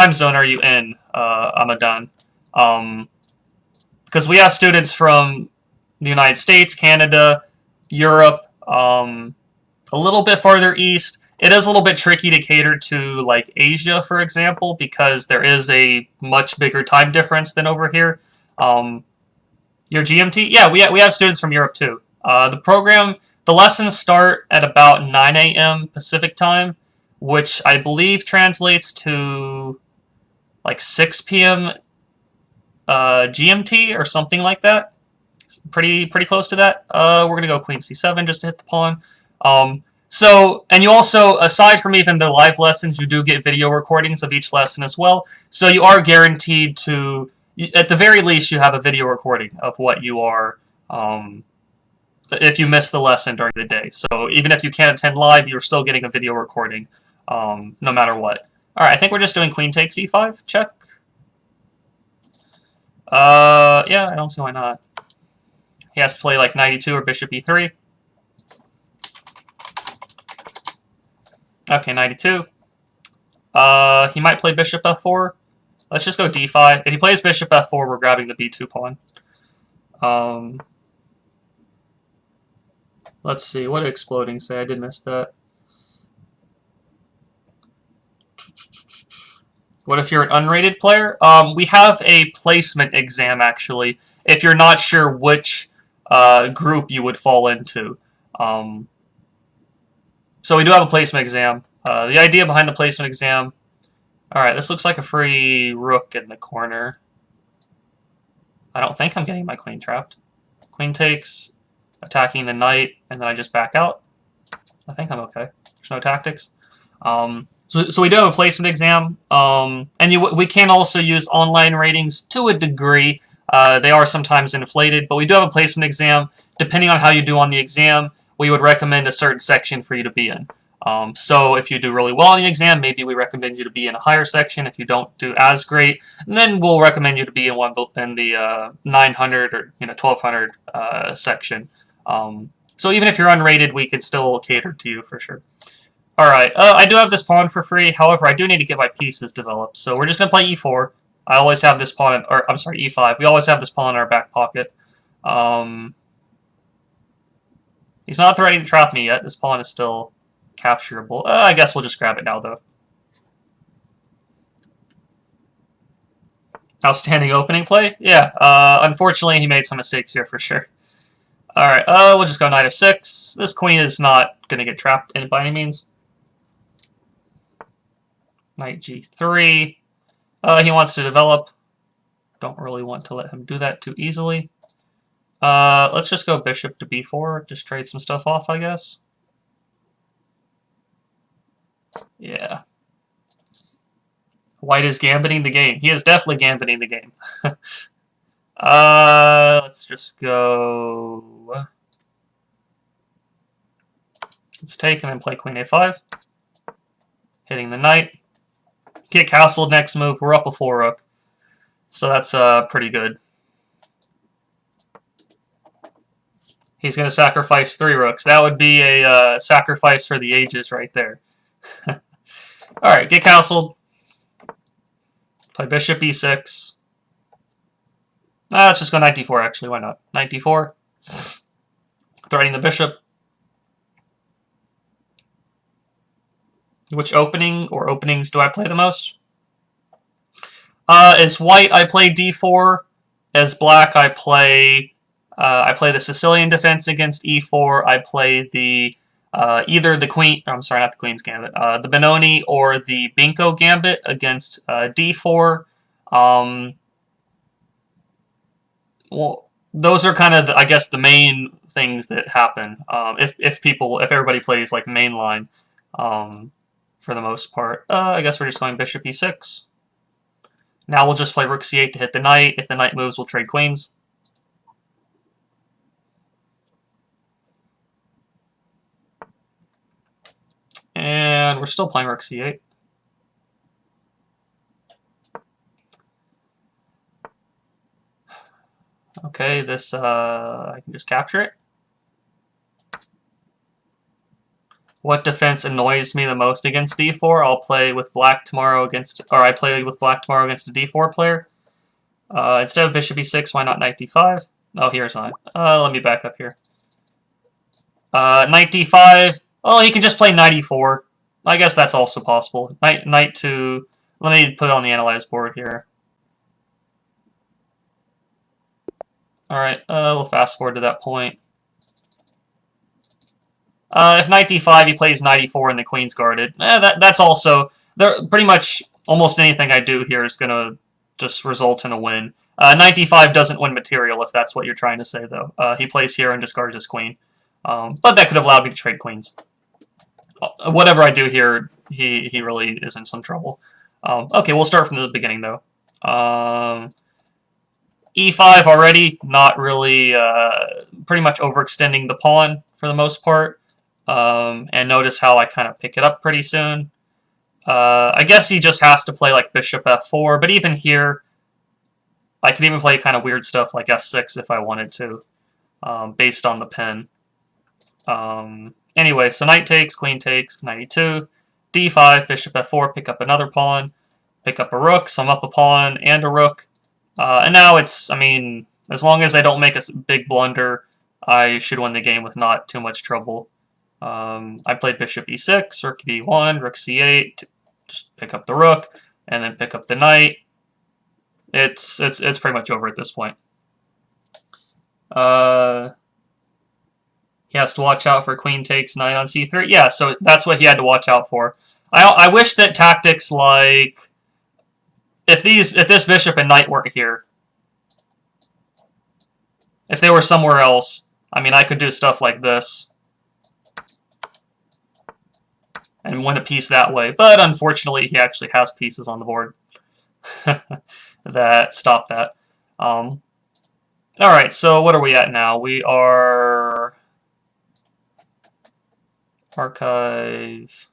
time zone are you in, Amadan? Because we have students from the United States, Canada, Europe, a little bit farther east. It is a little bit tricky to cater to like Asia, for example, because there is a much bigger time difference than over here. Um, your GMT, yeah, we have students from Europe too. The lessons start at about 9 a.m. Pacific time, which I believe translates to like 6 p.m. GMT or something like that. Pretty close to that. We're gonna go Queen C7 just to hit the pawn. And you also, aside from even the live lessons, you do get video recordings of each lesson as well. So you are guaranteed to, at the very least, you have a video recording of what you are, if you miss the lesson during the day. So even if you can't attend live, you're still getting a video recording, no matter what. All right, I think we're just doing queen takes e5. Check. Yeah, I don't see why not. He has to play like 92 or bishop e3. Okay, 92. He might play bishop f4. Let's just go d5. If he plays bishop f4, we're grabbing the b2 pawn. Let's see. What did exploding say? I did miss that. What if you're an unrated player? We have a placement exam, actually, if you're not sure which group you would fall into. So we do have a placement exam. The idea behind the placement exam... Alright, this looks like a free rook in the corner. I don't think I'm getting my queen trapped. Queen takes, attacking the knight, and then I just back out. I think I'm okay. There's no tactics. So we do have a placement exam, and we can also use online ratings to a degree. They are sometimes inflated, but we do have a placement exam. Depending on how you do on the exam, we would recommend a certain section for you to be in. So if you do really well on the exam, maybe we recommend you to be in a higher section. If you don't do as great, then we'll recommend you to be in the 900 or 1200 section. So even if you're unrated, we can still cater to you for sure. Alright, I do have this pawn for free. However, I do need to get my pieces developed. So we're just going to play e4. I always have this pawn, I'm sorry, e5. We always have this pawn in our back pocket. He's not threatening to trap me yet. This pawn is still capturable. I guess we'll just grab it now, though. Outstanding opening play? Yeah, unfortunately he made some mistakes here for sure. Alright, we'll just go knight f6. This queen is not going to get trapped by any means. Knight g3. He wants to develop. Don't really want to let him do that too easily. Let's just go bishop to b4. Just trade some stuff off, I guess. Yeah. White is gambiting the game. He is definitely gambiting the game. Let's just go... Let's take and then play queen a5. Hitting the knight. Get castled next move. We're up a full rook. So that's pretty good. He's going to sacrifice 3 rooks. That would be a sacrifice for the ages right there. Alright, get castled. Play bishop e6. Let's just go knight d4, actually. Why not? Knight d4. Threatening the bishop. Which opening or openings do I play the most? As white, I play d4. As black, I play the Sicilian defense against e4. I play the either the queen. I'm sorry, not the queen's gambit. The Benoni or the Binko gambit against d4. Well, those are kind of, I guess, the main things that happen. If everybody plays like mainline, for the most part. I guess we're just going bishop e6. Now we'll just play rook c8 to hit the knight. If the knight moves, we'll trade queens. And we're still playing rook c8. Okay, this, I can just capture it. What defense annoys me the most against d4? I'll play with black tomorrow against, or I play with black tomorrow against a d4 player. Instead of bishop e6, why not knight d5? Oh, here's on. Let me back up here. Knight d5. Oh, he can just play knight e4. I guess that's also possible. Knight to... Let me put it on the analyze board here. Alright, we'll fast forward to that point. If knight d5, he plays knight e4 and the queen's guarded. That's also... Pretty much almost anything I do here is going to just result in a win. Knight d5 doesn't win material, if that's what you're trying to say, though. He plays here and just guards his queen. But that could have allowed me to trade queens. Whatever I do here, he really is in some trouble. Okay, we'll start from the beginning, though. E5 already, not really, pretty much overextending the pawn for the most part. And notice how I kind of pick it up pretty soon. I guess he just has to play like bishop f4, but even here, I could even play kind of weird stuff like f6 if I wanted to, based on the pin. Anyway, so knight takes, queen takes, knight e2, d5, bishop f4, pick up another pawn, pick up a rook, so I'm up a pawn and a rook. And now it's, I mean, as long as I don't make a big blunder, I should win the game with not too much trouble. I played bishop e6, rook d1, rook c8, to just pick up the rook, and then pick up the knight. It's pretty much over at this point. He has to watch out for queen takes knight on c3. Yeah, so that's what he had to watch out for. I wish that tactics like if this bishop and knight weren't here, if they were somewhere else, I mean, I could do stuff like this and win a piece that way. But unfortunately, he actually has pieces on the board that stop that. All right, so what are we at now? We are archive.